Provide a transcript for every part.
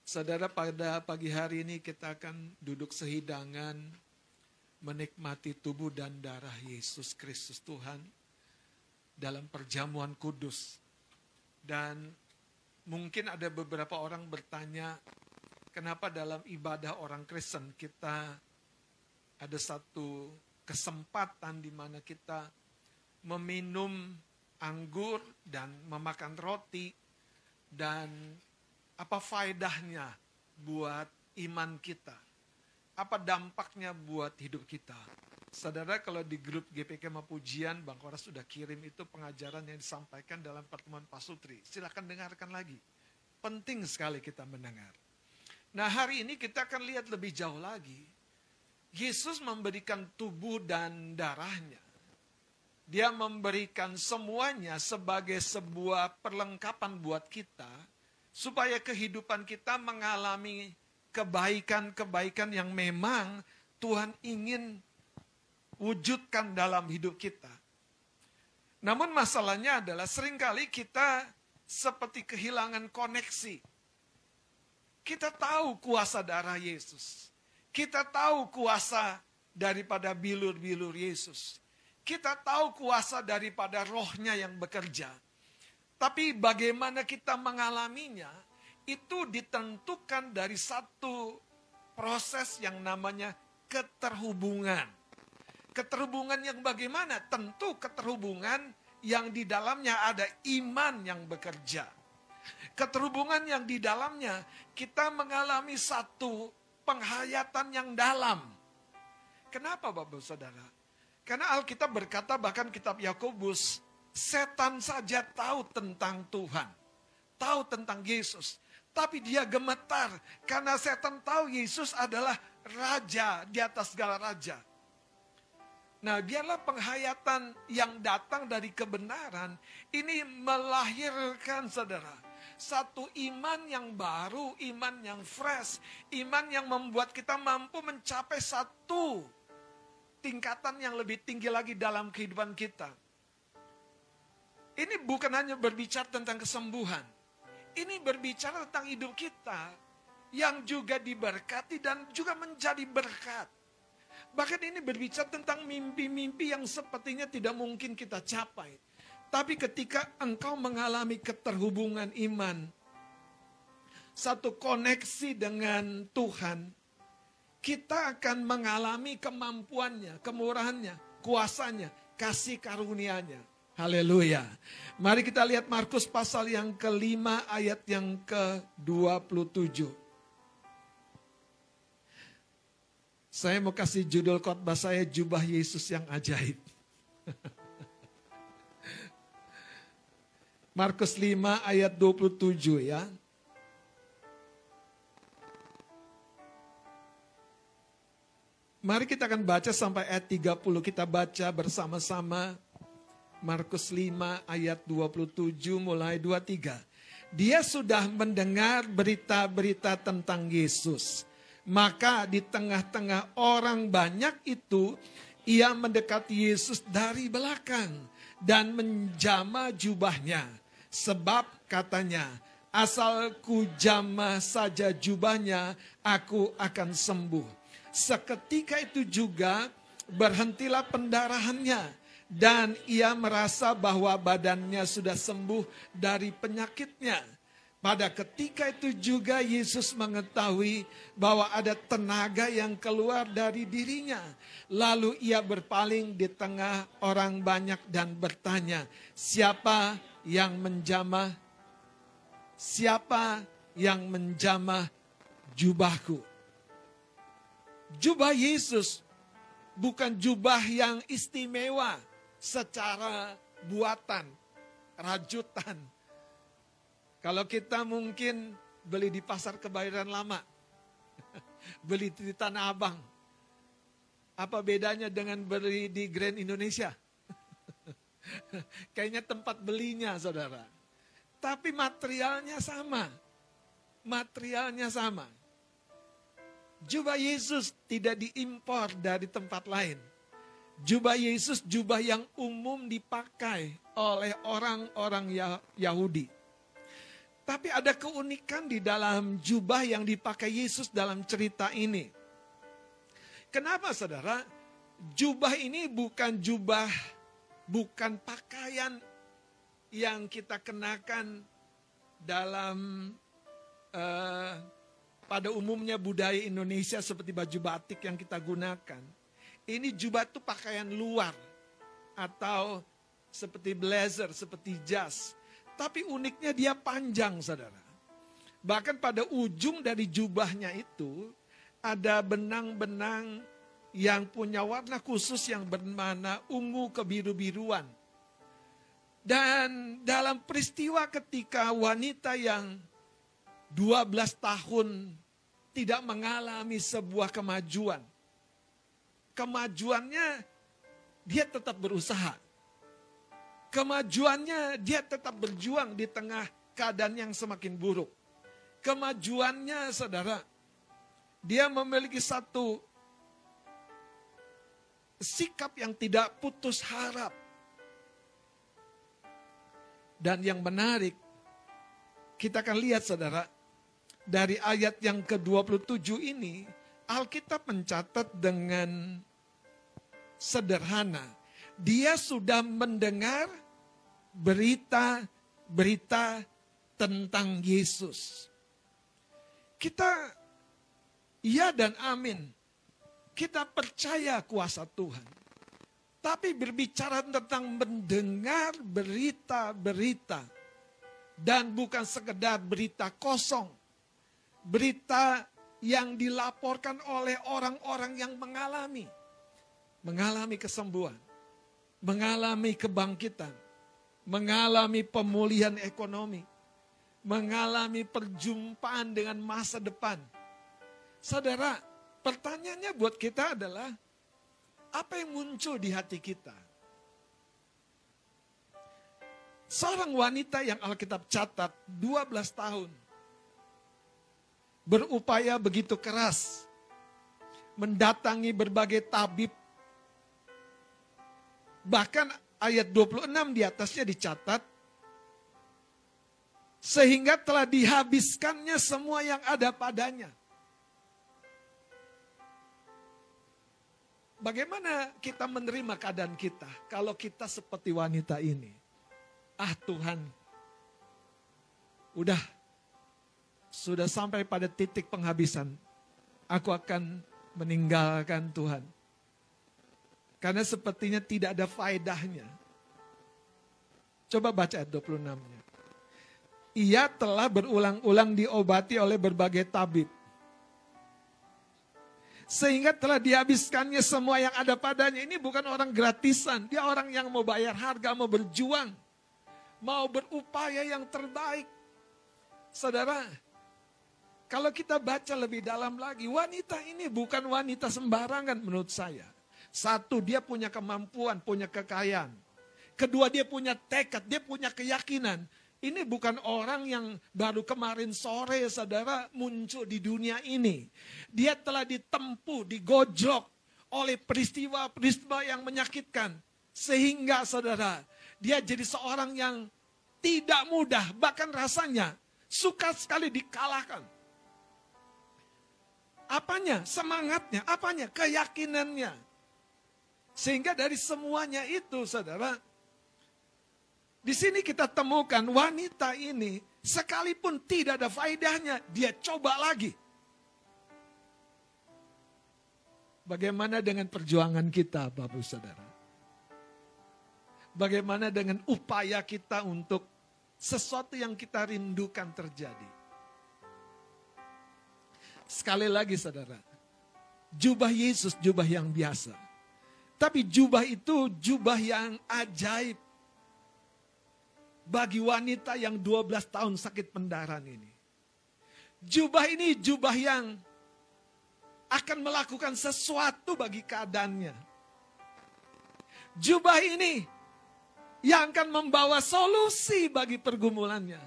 Saudara, pada pagi hari ini kita akan duduk sehidangan menikmati tubuh dan darah Yesus Kristus Tuhan dalam perjamuan kudus. Dan mungkin ada beberapa orang bertanya, kenapa dalam ibadah orang Kristen kita ada satu kesempatan di mana kita meminum anggur dan memakan roti, dan apa faedahnya buat iman kita? Apa dampaknya buat hidup kita? Saudara, kalau di grup GPK Mapujian, Bang Koras sudah kirim itu pengajaran yang disampaikan dalam pertemuan Pasutri. Silakan dengarkan lagi. Penting sekali kita mendengar. Nah, hari ini kita akan lihat lebih jauh lagi. Yesus memberikan tubuh dan darahnya. Dia memberikan semuanya sebagai sebuah perlengkapan buat kita, supaya kehidupan kita mengalami kebaikan-kebaikan yang memang Tuhan ingin wujudkan dalam hidup kita. Namun masalahnya adalah seringkali kita seperti kehilangan koneksi. Kita tahu kuasa darah Yesus. Kita tahu kuasa daripada bilur-bilur Yesus. Kita tahu kuasa daripada rohnya yang bekerja. Tapi bagaimana kita mengalaminya, itu ditentukan dari satu proses yang namanya keterhubungan. Keterhubungan yang bagaimana? Tentu keterhubungan yang di dalamnya ada iman yang bekerja. Keterhubungan yang di dalamnya kita mengalami satu penghayatan yang dalam. Kenapa Bapak Saudara? Karena Alkitab berkata, bahkan kitab Yakobus, setan saja tahu tentang Tuhan, tahu tentang Yesus, tapi dia gemetar karena setan tahu Yesus adalah raja di atas segala raja. Nah, biarlah penghayatan yang datang dari kebenaran ini melahirkan, saudara, satu iman yang baru, iman yang fresh, iman yang membuat kita mampu mencapai satu tingkatan yang lebih tinggi lagi dalam kehidupan kita. Ini bukan hanya berbicara tentang kesembuhan. Ini berbicara tentang hidup kita yang juga diberkati dan juga menjadi berkat. Bahkan ini berbicara tentang mimpi-mimpi yang sepertinya tidak mungkin kita capai. Tapi ketika engkau mengalami keterhubungan iman, satu koneksi dengan Tuhan, kita akan mengalami kemampuannya, kemurahannya, kuasanya, kasih karunia-Nya. Haleluya. Mari kita lihat Markus pasal yang ke-5 ayat yang ke-27. Saya mau kasih judul khotbah saya, Jubah Yesus yang Ajaib. Markus 5 ayat 27 ya. Mari kita akan baca sampai ayat 30. Kita baca bersama-sama. Markus 5 ayat 27 mulai 23. Dia sudah mendengar berita-berita tentang Yesus. Maka di tengah-tengah orang banyak itu, ia mendekati Yesus dari belakang dan menjamah jubahnya. Sebab katanya, asal ku jamah saja jubahnya, aku akan sembuh. Seketika itu juga berhentilah pendarahannya. Dan ia merasa bahwa badannya sudah sembuh dari penyakitnya. Pada ketika itu juga Yesus mengetahui bahwa ada tenaga yang keluar dari dirinya. Lalu ia berpaling di tengah orang banyak dan bertanya, siapa yang menjamah? Siapa yang menjamah jubahku? Jubah Yesus bukan jubah yang istimewa secara buatan, rajutan. Kalau kita mungkin beli di pasar Kebayoran Lama, beli di Tanah Abang, apa bedanya dengan beli di Grand Indonesia? Kayaknya tempat belinya, saudara. Tapi materialnya sama. Materialnya sama. Jubah Yesus tidak diimpor dari tempat lain. Jubah Yesus jubah yang umum dipakai oleh orang-orang Yahudi. Tapi ada keunikan di dalam jubah yang dipakai Yesus dalam cerita ini. Kenapa saudara? Jubah ini bukan pakaian yang kita kenakan dalam pada umumnya budaya Indonesia seperti baju batik yang kita gunakan. Ini jubah itu pakaian luar atau seperti blazer, seperti jas. Tapi uniknya dia panjang, saudara. Bahkan pada ujung dari jubahnya itu ada benang-benang yang punya warna khusus yang berwarna ungu kebiru-biruan. Dan dalam peristiwa ketika wanita yang 12 tahun tidak mengalami sebuah kemajuan. Kemajuannya dia tetap berusaha. Kemajuannya dia tetap berjuang di tengah keadaan yang semakin buruk. Kemajuannya saudara, dia memiliki satu sikap yang tidak putus harap. Dan yang menarik, kita akan lihat saudara, dari ayat yang ke-27 ini, Alkitab mencatat dengan sederhana. Dia sudah mendengar berita tentang Yesus. Kita, ya dan amin. Kita percaya kuasa Tuhan. Tapi berbicara tentang mendengar berita-berita. Dan bukan sekedar berita kosong. Berita yang dilaporkan oleh orang-orang yang mengalami kesembuhan, mengalami kebangkitan, mengalami pemulihan ekonomi, mengalami perjumpaan dengan masa depan. Saudara, pertanyaannya buat kita adalah, apa yang muncul di hati kita? Seorang wanita yang Alkitab catat 12 tahun, berupaya begitu keras, mendatangi berbagai tabib. Bahkan ayat 26 di atasnya dicatat, sehingga telah dihabiskannya semua yang ada padanya. Bagaimana kita menerima keadaan kita kalau kita seperti wanita ini? Ah Tuhan, sudah sampai pada titik penghabisan. Aku akan meninggalkan Tuhan. Karena sepertinya tidak ada faedahnya. Coba baca ayat 26-nya. Ia telah berulang-ulang diobati oleh berbagai tabib. Sehingga telah dihabiskannya semua yang ada padanya. Ini bukan orang gratisan. Dia orang yang mau bayar harga, mau berjuang. Mau berupaya yang terbaik. Saudara, kalau kita baca lebih dalam lagi, wanita ini bukan wanita sembarangan menurut saya. Satu, dia punya kemampuan, punya kekayaan. Kedua, dia punya tekad, dia punya keyakinan. Ini bukan orang yang baru kemarin sore, saudara, muncul di dunia ini. Dia telah ditempuh, digojlok oleh peristiwa-peristiwa yang menyakitkan. Sehingga, saudara, dia jadi seorang yang tidak mudah, bahkan rasanya suka sekali dikalahkan. Apanya? Semangatnya. Apanya? Keyakinannya. Sehingga dari semuanya itu, saudara, di sini kita temukan wanita ini, sekalipun tidak ada faedahnya, dia coba lagi. Bagaimana dengan perjuangan kita, Bapak Saudara? Bagaimana dengan upaya kita untuk sesuatu yang kita rindukan terjadi? Sekali lagi saudara, jubah Yesus jubah yang biasa. Tapi jubah itu jubah yang ajaib. Bagi wanita yang 12 tahun sakit pendarahan ini. Jubah ini jubah yang akan melakukan sesuatu bagi keadaannya. Jubah ini yang akan membawa solusi bagi pergumulannya.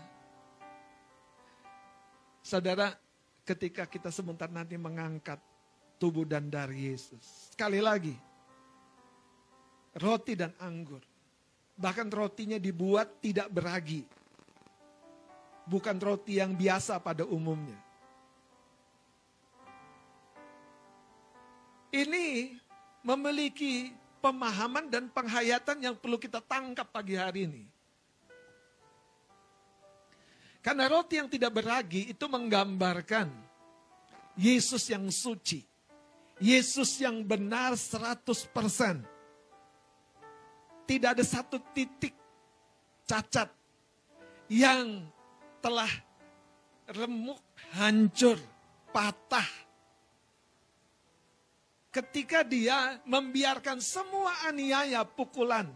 Saudara, ketika kita sebentar nanti mengangkat tubuh dan darah Yesus. Sekali lagi, roti dan anggur. Bahkan rotinya dibuat tidak beragi. bukan roti yang biasa pada umumnya. Ini memiliki pemahaman dan penghayatan yang perlu kita tangkap pagi hari ini. Karena roti yang tidak beragi itu menggambarkan Yesus yang suci. Yesus yang benar 100%. Tidak ada satu titik cacat yang telah remuk, hancur, patah. Ketika dia membiarkan semua aniaya, pukulan,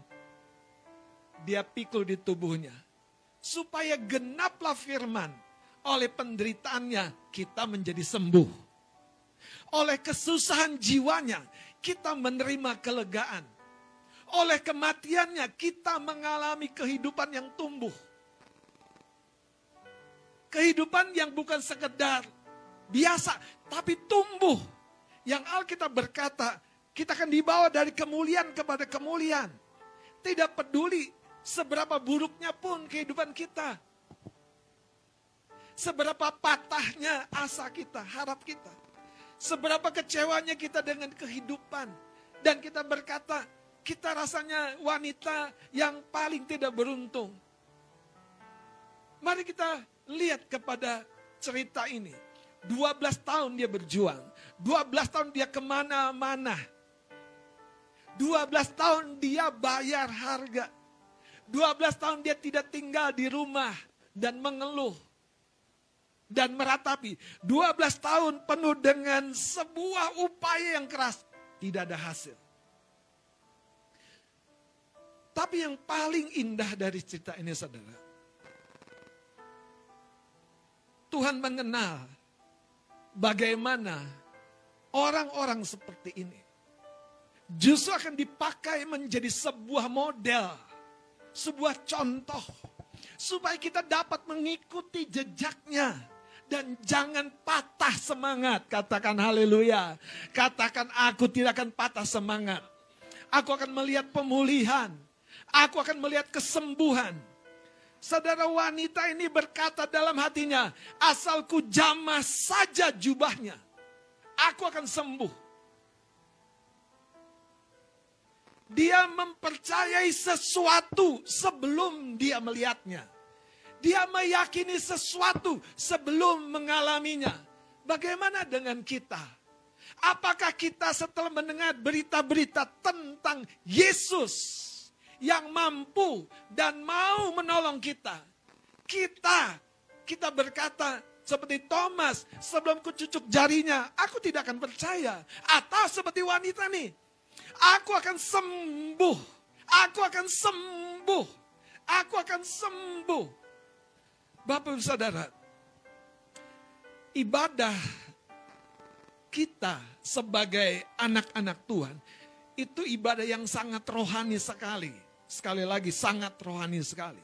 dia pikul di tubuhnya. Supaya genaplah firman, oleh penderitaannya kita menjadi sembuh. Oleh kesusahan jiwanya kita menerima kelegaan. Oleh kematiannya kita mengalami kehidupan yang tumbuh. Kehidupan yang bukan sekedar biasa, tapi tumbuh. Yang Alkitab berkata, kita akan dibawa dari kemuliaan kepada kemuliaan. Tidak peduli seberapa buruknya pun kehidupan kita. Seberapa patahnya asa kita, harap kita. Seberapa kecewanya kita dengan kehidupan. Dan kita berkata, kita rasanya wanita yang paling tidak beruntung. Mari kita lihat kepada cerita ini. 12 tahun dia berjuang. 12 tahun dia kemana-mana. 12 tahun dia bayar harga. 12 tahun dia tidak tinggal di rumah dan mengeluh dan meratapi. 12 tahun penuh dengan sebuah upaya yang keras. Tidak ada hasil. Tapi yang paling indah dari cerita ini, saudara, Tuhan mengenal bagaimana orang-orang seperti ini justru akan dipakai menjadi sebuah model, sebuah contoh, supaya kita dapat mengikuti jejaknya. Dan jangan patah semangat. Katakan haleluya. Katakan aku tidak akan patah semangat. Aku akan melihat pemulihan. Aku akan melihat kesembuhan. Saudara, wanita ini berkata dalam hatinya, asal ku jamah saja jubahnya, aku akan sembuh. Dia mempercayai sesuatu sebelum dia melihatnya. Dia meyakini sesuatu sebelum mengalaminya. Bagaimana dengan kita? Apakah kita setelah mendengar berita-berita tentang Yesus yang mampu dan mau menolong kita, kita berkata seperti Thomas, sebelum kucucuk jarinya, aku tidak akan percaya. Atau seperti wanita nih, aku akan sembuh, aku akan sembuh, aku akan sembuh. Bapak Ibu Saudara, ibadah kita sebagai anak-anak Tuhan, itu ibadah yang sangat rohani sekali. Sekali lagi, sangat rohani sekali.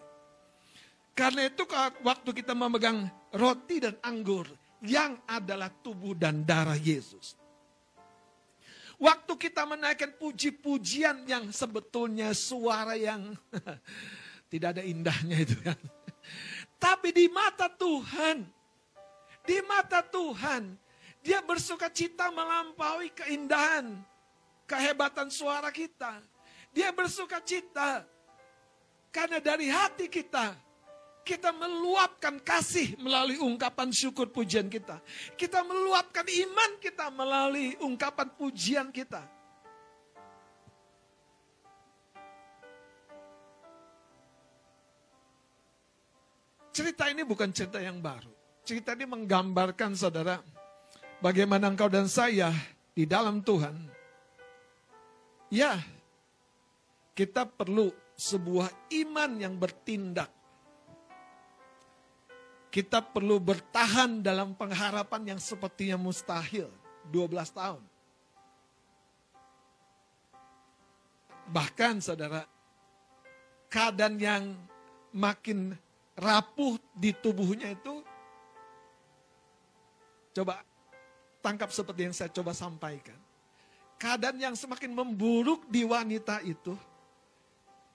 Karena itu waktu kita memegang roti dan anggur, yang adalah tubuh dan darah Yesus. Waktu kita menaikkan puji-pujian yang sebetulnya suara yang tidak ada indahnya itu kan. Tapi di mata Tuhan, dia bersuka cita melampaui keindahan, kehebatan suara kita. Dia bersuka cita karena dari hati kita meluapkan kasih melalui ungkapan syukur pujian kita. Kita meluapkan iman kita melalui ungkapan pujian kita. Cerita ini bukan cerita yang baru. Cerita ini menggambarkan, saudara, bagaimana engkau dan saya di dalam Tuhan. Ya, kita perlu sebuah iman yang bertindak. Kita perlu bertahan dalam pengharapan yang sepertinya mustahil. 12 tahun. Bahkan, saudara, keadaan yang makin rapuh di tubuhnya itu, coba tangkap seperti yang saya coba sampaikan. Keadaan yang semakin memburuk di wanita itu,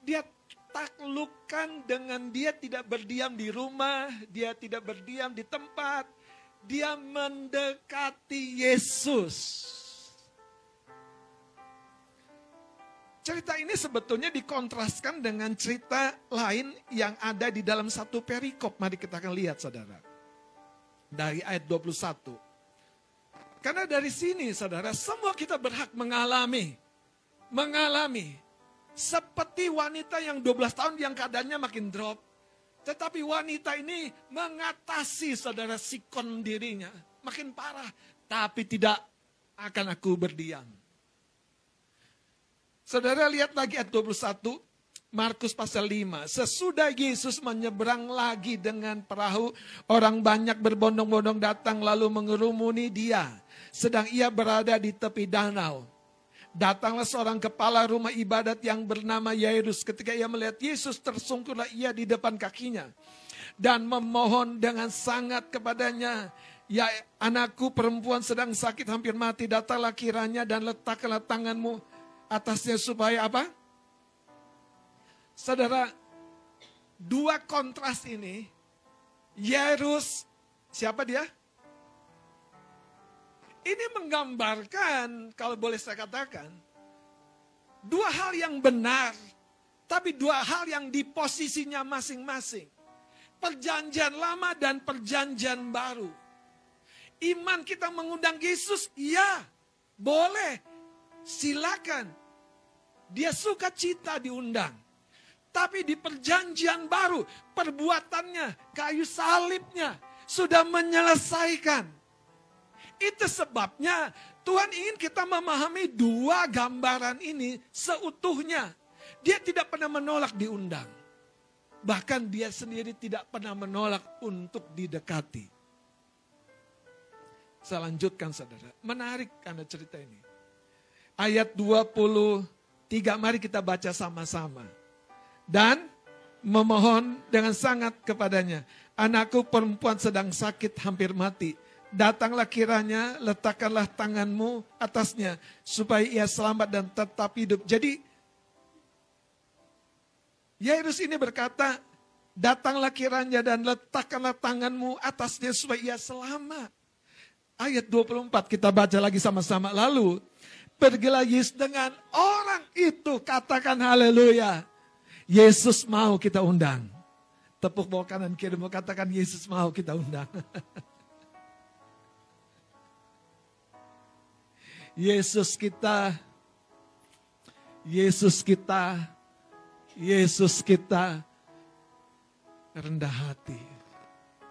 dia ditaklukkan dengan dia tidak berdiam di rumah, dia tidak berdiam di tempat, dia mendekati Yesus. Cerita ini sebetulnya dikontraskan dengan cerita lain yang ada di dalam satu perikop. Mari kita akan lihat, saudara. Dari ayat 21. Karena dari sini, saudara, semua kita berhak mengalami. Seperti wanita yang 12 tahun yang keadaannya makin drop. Tetapi wanita ini mengatasi, saudara, sikon dirinya. Makin parah. Tapi tidak akan aku berdiam. Saudara lihat lagi ayat 21, Markus pasal 5. Sesudah Yesus menyeberang lagi dengan perahu, orang banyak berbondong-bondong datang lalu mengerumuni dia. Sedang ia berada di tepi danau. Datanglah seorang kepala rumah ibadat yang bernama Yairus. Ketika ia melihat Yesus, tersungkurlah ia di depan kakinya. Dan memohon dengan sangat kepadanya, ya anakku perempuan sedang sakit hampir mati, datanglah kiranya dan letakkanlah tanganmu atasnya supaya apa? Saudara, dua kontras ini, Yairus, siapa dia? Ini menggambarkan, kalau boleh saya katakan, dua hal yang benar, tapi dua hal yang di posisinya masing-masing. Perjanjian lama dan perjanjian baru. Iman kita mengundang Yesus, iya, boleh, silakan. Dia suka cita diundang. Tapi di perjanjian baru, perbuatannya, kayu salibnya, sudah menyelesaikan. Itu sebabnya Tuhan ingin kita memahami dua gambaran ini seutuhnya. Dia tidak pernah menolak diundang. Bahkan dia sendiri tidak pernah menolak untuk didekati. Saya lanjutkan, saudara. Menarik karena cerita ini. Ayat 23, mari kita baca sama-sama. Dan memohon dengan sangat kepadanya, anakku perempuan sedang sakit hampir mati. Datanglah kiranya, letakkanlah tanganmu atasnya, supaya ia selamat dan tetap hidup. Jadi, Yairus ini berkata, datanglah kiranya dan letakkanlah tanganmu atasnya, supaya ia selamat. Ayat 24 kita baca lagi sama-sama. Lalu, pergilah Yesus dengan orang itu, katakan haleluya. Yesus mau kita undang. Tepuk bawah kanan kiri, mau katakan Yesus mau kita undang. Yesus kita rendah hati.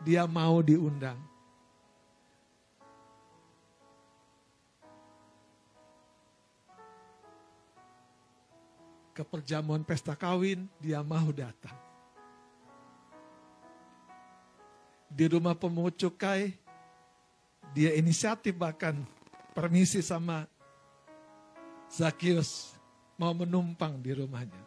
Dia mau diundang. Ke perjamuan pesta kawin, dia mau datang. Di rumah pemungut cukai, dia inisiatif bahkan permisi sama Zakius mau menumpang di rumahnya.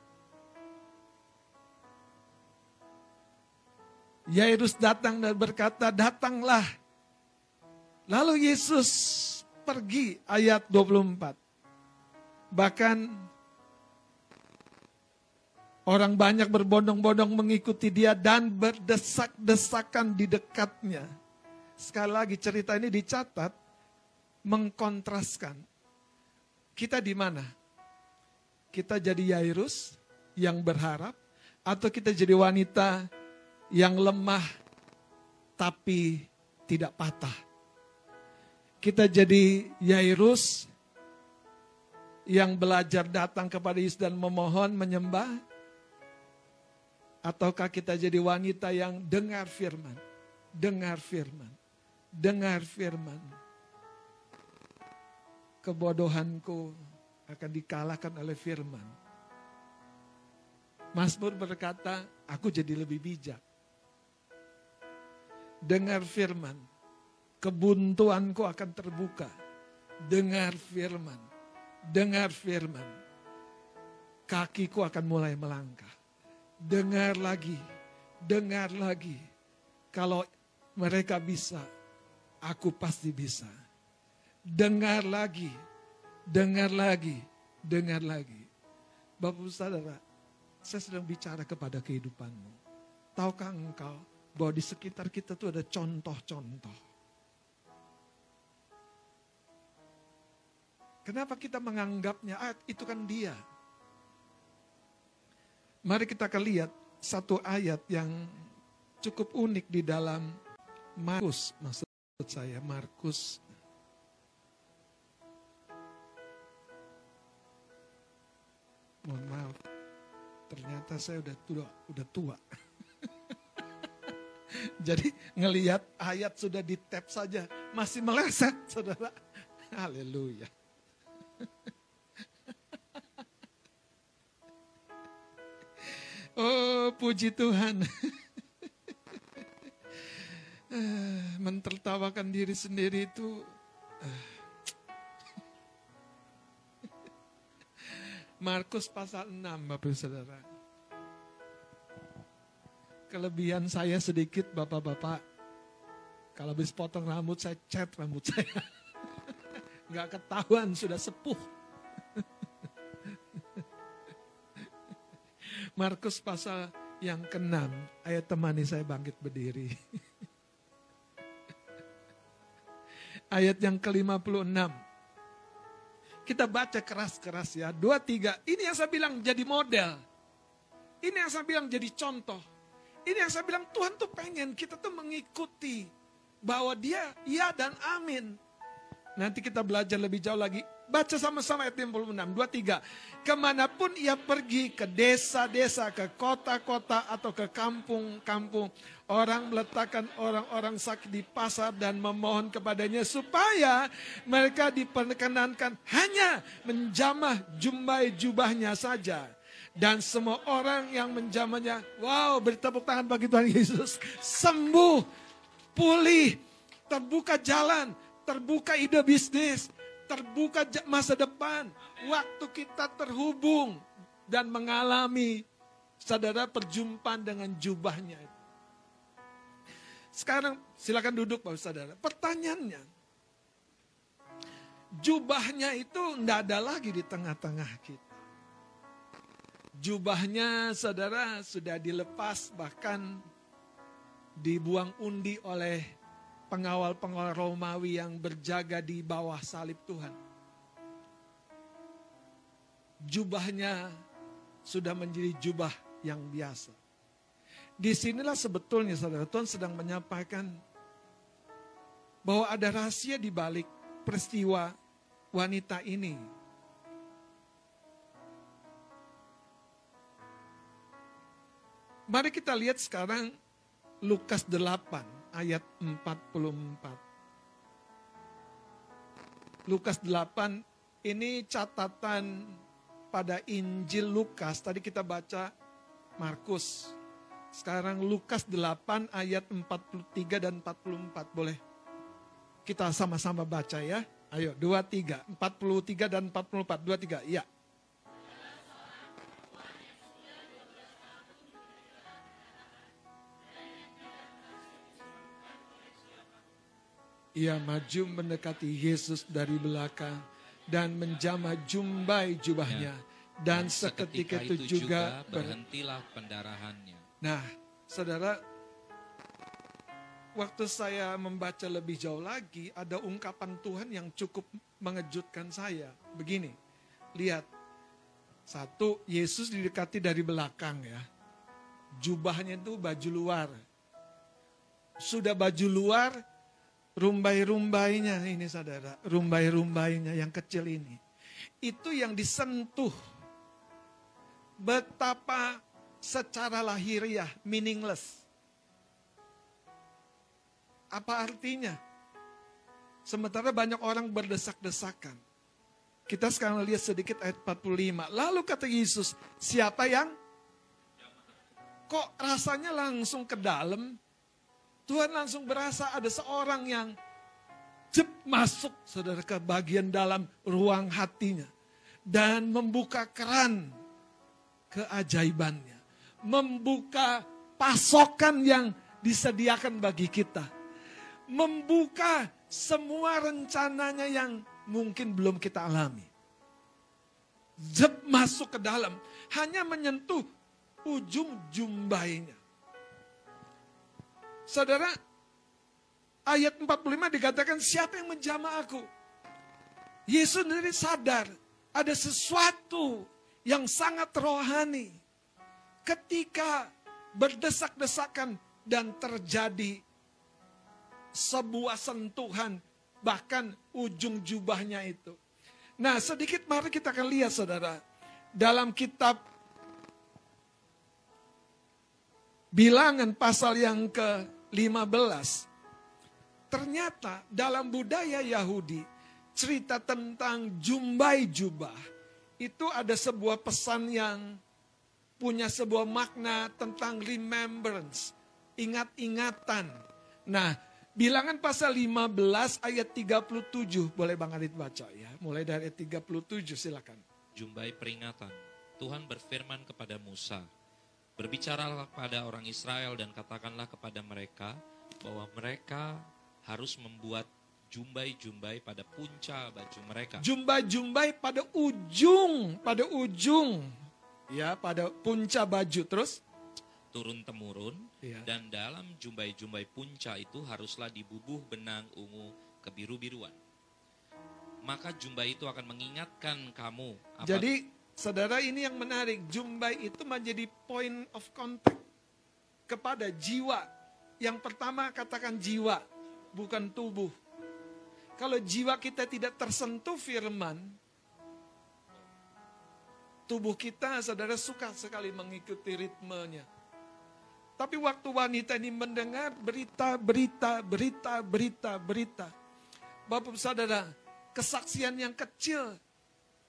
Yairus datang dan berkata, datanglah. Lalu Yesus pergi, ayat 24. Bahkan orang banyak berbondong-bondong mengikuti dia dan berdesak-desakan di dekatnya. Sekali lagi cerita ini dicatat, mengkontraskan. Kita di mana? Kita jadi Yairus yang berharap, atau kita jadi wanita yang lemah tapi tidak patah? Kita jadi Yairus yang belajar datang kepada Yesus dan memohon, menyembah, ataukah kita jadi wanita yang dengar firman, dengar firman, dengar firman. Kebodohanku akan dikalahkan oleh firman. Mazmur berkata, aku jadi lebih bijak. Dengar firman, kebuntuanku akan terbuka. Dengar firman, dengar firman. Kakiku akan mulai melangkah. Dengar lagi, dengar lagi. Kalau mereka bisa, aku pasti bisa. Dengar lagi, dengar lagi, dengar lagi. Bapak Saudara, Saya sedang bicara kepada kehidupanmu. Tahukah engkau bahwa di sekitar kita tuh ada contoh-contoh. Kenapa kita menganggapnya, itu kan dia. Mari kita akan lihat satu ayat yang cukup unik di dalam Markus. Maksud saya Markus. Mohon maaf, ternyata saya udah tua. Jadi ngelihat ayat sudah di tap saja, masih meleset, saudara. Haleluya. Oh, puji Tuhan. Mentertawakan diri sendiri itu Markus pasal 6, Bapak Ibu Saudara. Kelebihan saya sedikit, Bapak-bapak. Kalau habis potong rambut, saya cat rambut saya. Nggak ketahuan, sudah sepuh. Markus pasal yang ke-6, ayat temani saya bangkit berdiri. Ayat yang ke-56. Kita baca keras-keras ya, 2, 3. Ini yang saya bilang jadi model. Ini yang saya bilang jadi contoh. Ini yang saya bilang Tuhan tuh pengen kita tuh mengikuti. Bahwa dia, ya dan amin. Nanti kita belajar lebih jauh lagi. Baca sama-sama ayat 56, 2, 3. Kemanapun ia pergi, ke desa-desa, ke kota-kota atau ke kampung-kampung. Orang meletakkan orang-orang sakit di pasar dan memohon kepadanya supaya mereka diperkenankan hanya menjamah jumbai jubahnya saja. Dan semua orang yang menjamahnya, wow, beri tepuk tangan bagi Tuhan Yesus. Sembuh, pulih, terbuka jalan, terbuka ide bisnis, terbuka masa depan. Waktu kita terhubung dan mengalami, saudara, perjumpaan dengan jubahnya. Sekarang silakan duduk Bapak Saudara. Pertanyaannya, jubahnya itu tidak ada lagi di tengah-tengah kita. Jubahnya saudara sudah dilepas, bahkan dibuang undi oleh pengawal-pengawal Romawi yang berjaga di bawah salib Tuhan. Jubahnya sudah menjadi jubah yang biasa. Disinilah sebetulnya saudara, Tuhan sedang menyampaikan bahwa ada rahasia di balik peristiwa wanita ini. Mari kita lihat sekarang Lukas 8 ayat 44. Lukas 8 ini catatan pada Injil Lukas. Tadi kita baca Markus. Sekarang Lukas 8 ayat 43 dan 44. Boleh kita sama-sama baca ya. Ayo 2, 3. 43 dan 44. 2, 3. Ya. Ia maju mendekati Yesus dari belakang dan menjamah jumbai jubahnya. Dan seketika itu juga berhentilah pendarahannya. Nah, saudara, waktu saya membaca lebih jauh lagi, ada ungkapan Tuhan yang cukup mengejutkan saya. Begini, lihat. 1, Yesus didekati dari belakang ya. Jubahnya itu baju luar. Sudah baju luar, rumbai-rumbainya ini saudara. Rumbai-rumbainya yang kecil ini. Itu yang disentuh. Betapa secara lahiriah meaningless. Apa artinya? Sementara banyak orang berdesak-desakan. Kita sekarang lihat sedikit ayat 45. Lalu kata Yesus, siapa yang? Kok rasanya langsung ke dalam? Tuhan langsung berasa ada seorang yang masuk saudara ke bagian dalam ruang hatinya. Dan membuka keran keajaibannya. Membuka pasokan yang disediakan bagi kita. Membuka semua rencananya yang mungkin belum kita alami. Masuk ke dalam. Hanya menyentuh ujung jumbainya. Saudara, ayat 45 dikatakan, siapa yang menjamah aku? Yesus sendiri sadar ada sesuatu yang sangat rohani ketika berdesak-desakan dan terjadi sebuah sentuhan, bahkan ujung jubahnya itu. Nah, sedikit mari kita akan lihat, saudara, dalam kitab Bilangan pasal yang ke-15, ternyata dalam budaya Yahudi, cerita tentang jumbai jubah, itu ada sebuah pesan yang punya sebuah makna tentang remembrance, ingat-ingatan. Nah, Bilangan pasal 15 ayat 37, boleh Bang Adit baca ya, mulai dari ayat 37 silakan. Jumbai peringatan. Tuhan berfirman kepada Musa, berbicaralah kepada orang Israel dan katakanlah kepada mereka bahwa mereka harus membuat jumbai-jumbai pada punca baju mereka. Jumbai-jumbai pada ujung, ya, pada punca baju. Terus? Turun-temurun, Ya. dan dalam jumbai-jumbai punca itu haruslah dibubuh benang ungu kebiru-biruan. Maka jumbai itu akan mengingatkan kamu. Jadi, saudara, ini yang menarik. Jumbai itu menjadi point of contact kepada jiwa. Yang pertama katakan jiwa, bukan tubuh. Kalau jiwa kita tidak tersentuh firman, tubuh kita, saudara, suka sekali mengikuti ritmenya. Tapi waktu wanita ini mendengar berita, Bapak saudara, kesaksian yang kecil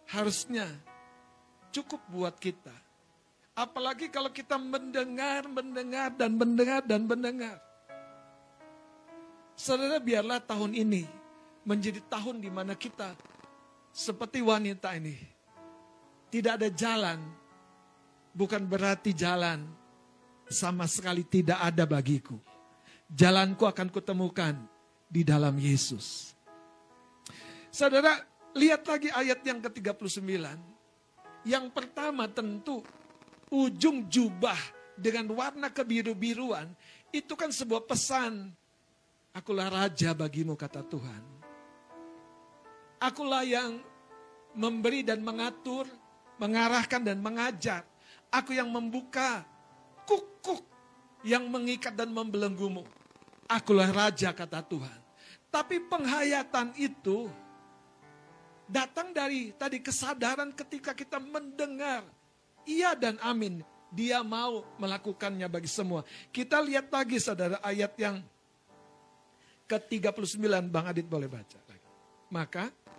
harusnya cukup buat kita. Apalagi kalau kita mendengar. Saudara, biarlah tahun ini menjadi tahun di mana kita seperti wanita ini. Tidak ada jalan, bukan berarti jalan sama sekali tidak ada bagiku. Jalanku akan kutemukan di dalam Yesus. Saudara, lihat lagi ayat yang ke-39. Yang pertama tentu ujung jubah dengan warna kebiru-biruan. Itu kan sebuah pesan. Akulah raja bagimu, kata Tuhan. Akulah yang memberi dan mengatur, mengarahkan dan mengajar. Aku yang membuka kuk-kuk yang mengikat dan membelenggumu. Akulah raja, kata Tuhan. Tapi penghayatan itu datang dari tadi kesadaran ketika kita mendengar. Iya dan amin. Dia mau melakukannya bagi semua. Kita lihat lagi, saudara, ayat yang ke-39. Bang Adit boleh baca lagi.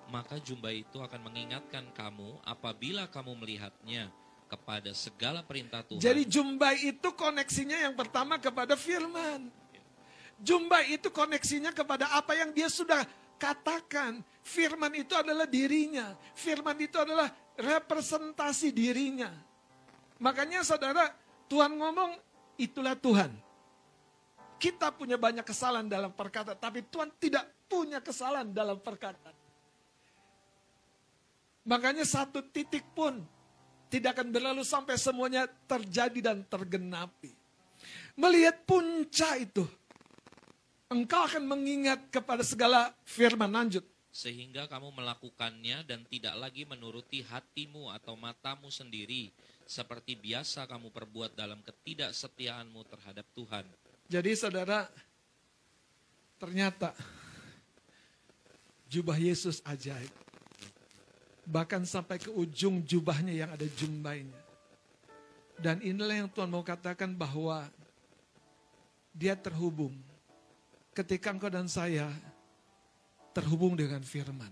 Maka jumbai itu akan mengingatkan kamu apabila kamu melihatnya kepada segala perintah Tuhan. Jadi jumbai itu koneksinya yang pertama kepada firman. Jumbai itu koneksinya kepada apa yang dia sudah katakan. Firman itu adalah dirinya. Firman itu adalah representasi dirinya. Makanya saudara, Tuhan ngomong, itulah Tuhan. Kita punya banyak kesalahan dalam perkataan, tapi Tuhan tidak punya kesalahan dalam perkataan. Makanya satu titik pun tidak akan berlalu sampai semuanya terjadi dan tergenapi. Melihat punca itu, engkau akan mengingat kepada segala firman. Lanjut. Sehingga kamu melakukannya dan tidak lagi menuruti hatimu atau matamu sendiri, seperti biasa kamu perbuat dalam ketidaksetiaanmu terhadap Tuhan. Jadi saudara, ternyata jubah Yesus ajaib. Bahkan sampai ke ujung jubahnya yang ada jumbainya. Dan inilah yang Tuhan mau katakan bahwa dia terhubung. Ketika engkau dan saya terhubung dengan firman.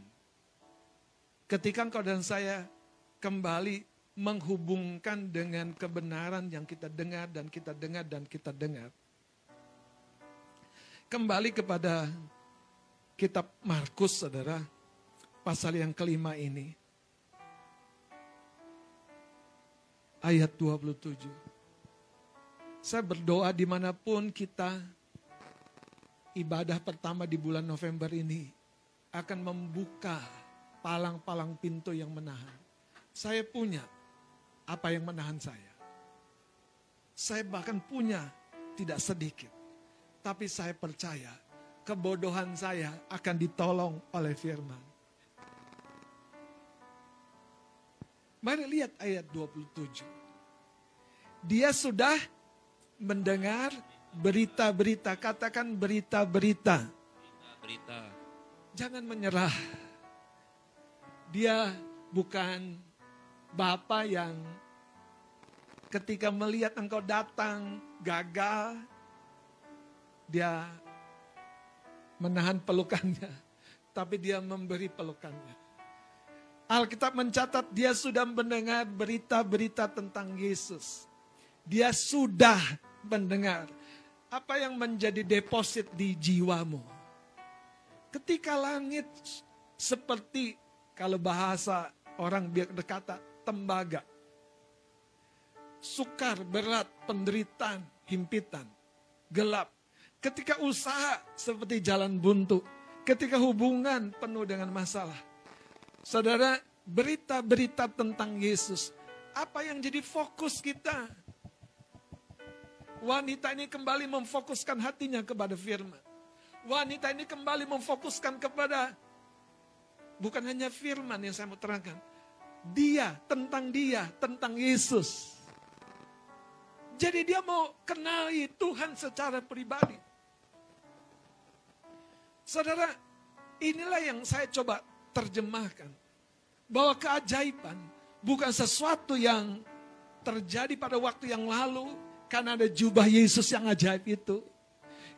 Ketika engkau dan saya kembali menghubungkan dengan kebenaran yang kita dengar dan kita dengar dan kita dengar. Kembali kepada kitab Markus, saudara, pasal yang kelima ini. Ayat 27. Saya berdoa dimanapun kita ibadah pertama di bulan November ini akan membuka palang-palang pintu yang menahan. Saya punya apa yang menahan saya. Saya bahkan punya tidak sedikit. Tapi saya percaya kebodohan saya akan ditolong oleh firman. Mari lihat ayat 27. Dia sudah mendengar berita-berita. Katakan berita-berita. Berita. Jangan menyerah. Dia bukan Bapa yang ketika melihat engkau datang gagal, dia menahan pelukannya, tapi dia memberi pelukannya. Alkitab mencatat dia sudah mendengar berita-berita tentang Yesus. Dia sudah mendengar. Apa yang menjadi deposit di jiwamu? Ketika langit seperti, kalau bahasa orang berkata, tembaga. Sukar, berat, penderitaan, himpitan, gelap. Ketika usaha seperti jalan buntu. Ketika hubungan penuh dengan masalah. Saudara, berita-berita tentang Yesus. Apa yang jadi fokus kita? Wanita ini kembali memfokuskan hatinya kepada firman. Wanita ini kembali memfokuskan kepada, bukan hanya firman yang saya mau terangkan. Dia, tentang Yesus. Jadi dia mau kenali Tuhan secara pribadi. Saudara, inilah yang saya coba terjemahkan. Bahwa keajaiban bukan sesuatu yang terjadi pada waktu yang lalu karena ada jubah Yesus yang ajaib itu.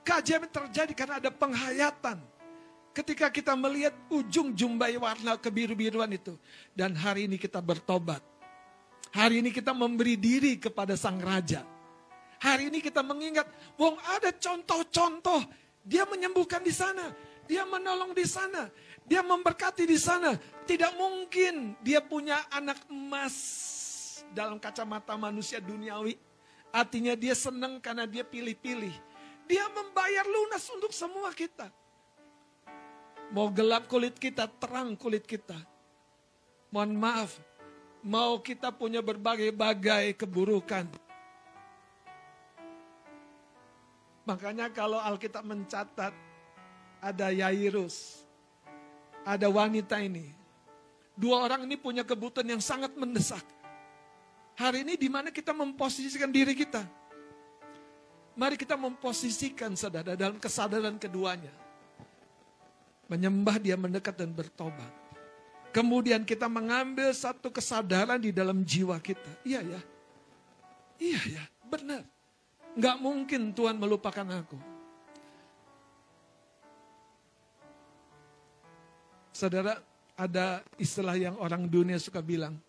Keajaiban terjadi karena ada penghayatan. Ketika kita melihat ujung jumbai warna kebiru-biruan itu. Dan hari ini kita bertobat. Hari ini kita memberi diri kepada Sang Raja. Hari ini kita mengingat, wong ada contoh-contoh. Dia menyembuhkan di sana. Dia menolong di sana. Dia memberkati di sana. Tidak mungkin dia punya anak emas dalam kacamata manusia duniawi. Artinya dia senang karena dia pilih-pilih. Dia membayar lunas untuk semua kita. Mau gelap kulit kita, terang kulit kita. Mohon maaf, mau kita punya berbagai-bagai keburukan. Makanya kalau Alkitab mencatat, ada Yairus, ada wanita ini. Dua orang ini punya kebutuhan yang sangat mendesak. Hari ini di mana kita memposisikan diri kita? Mari kita memposisikan saudara dalam kesadaran keduanya. Menyembah dia, mendekat dan bertobat. Kemudian kita mengambil satu kesadaran di dalam jiwa kita. Iya ya, benar. Nggak mungkin Tuhan melupakan aku. Saudara, ada istilah yang orang dunia suka bilang.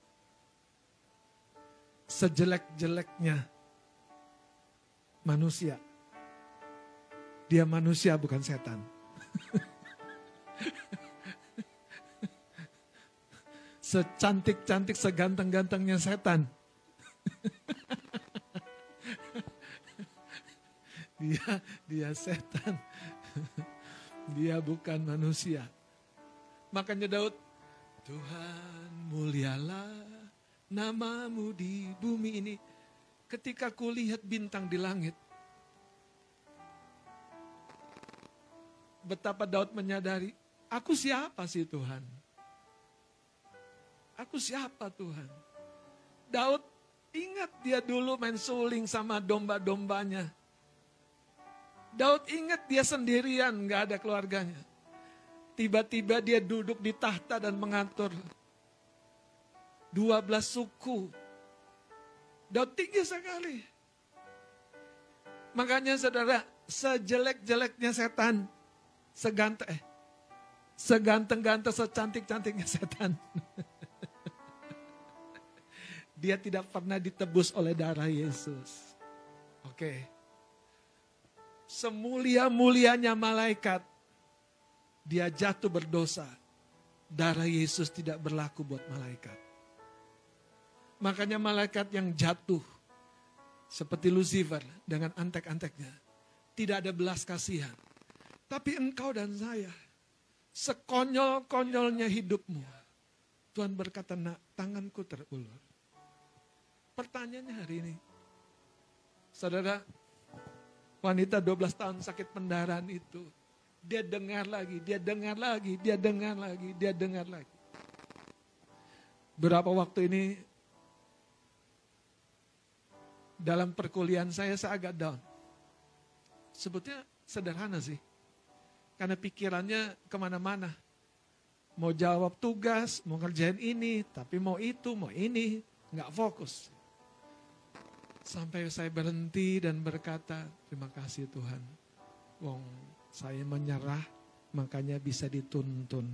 Sejelek-jeleknya manusia. Dia manusia bukan setan. Secantik-cantik, seganteng-gantengnya setan. Dia setan. Dia bukan manusia. Makanya Daud, Tuhan mulialah namamu di bumi ini. Ketika kulihat bintang di langit. Betapa Daud menyadari, aku siapa sih Tuhan? Aku siapa Tuhan? Daud ingat dia dulu main suling sama domba-dombanya. Daud ingat dia sendirian, gak ada keluarganya. Tiba-tiba dia duduk di tahta dan mengatur 12 suku. Daud tinggi sekali. Makanya saudara, sejelek-jeleknya setan, seganteng-ganteng, secantik-cantiknya setan. Dia tidak pernah ditebus oleh darah Yesus. Oke. Semulia-mulianya malaikat, dia jatuh berdosa. Darah Yesus tidak berlaku buat malaikat. Makanya malaikat yang jatuh, seperti Lucifer dengan antek-anteknya, tidak ada belas kasihan. Tapi engkau dan saya, sekonyol-konyolnya hidupmu, Tuhan berkata, nak, tanganku terulur. Pertanyaannya hari ini, Saudara, wanita 12 tahun sakit pendarahan itu, dia dengar lagi, dia dengar lagi, dia dengar lagi, dia dengar lagi. Berapa waktu ini, dalam perkuliahan saya agak down. Sebetulnya sederhana sih. Karena pikirannya kemana-mana. Mau jawab tugas, mau ngerjain ini, tapi mau itu, mau ini, nggak fokus. Sampai saya berhenti dan berkata, terima kasih Tuhan. Wong, saya menyerah, makanya bisa dituntun.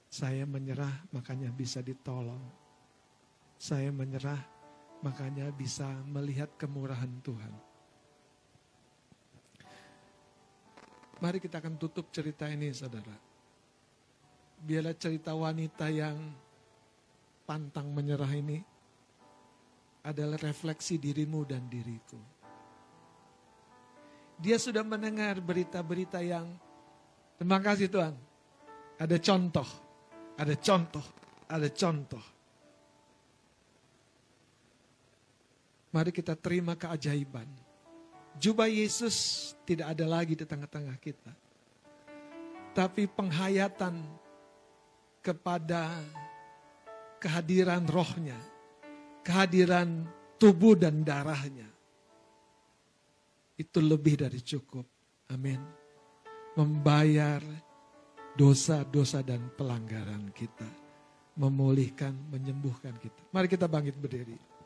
Saya menyerah, makanya bisa ditolong. Saya menyerah, makanya bisa melihat kemurahan Tuhan. Mari kita akan tutup cerita ini, saudara. Biarlah cerita wanita yang pantang menyerah ini adalah refleksi dirimu dan diriku. Dia sudah mendengar berita-berita yang, terima kasih Tuhan, ada contoh, ada contoh, ada contoh. Mari kita terima keajaiban. Jubah Yesus tidak ada lagi di tengah-tengah kita. Tapi penghayatan kepada kehadiran rohnya, kehadiran tubuh dan darahnya, itu lebih dari cukup. Amin. Membayar dosa-dosa dan pelanggaran kita. Memulihkan, menyembuhkan kita. Mari kita bangkit berdiri.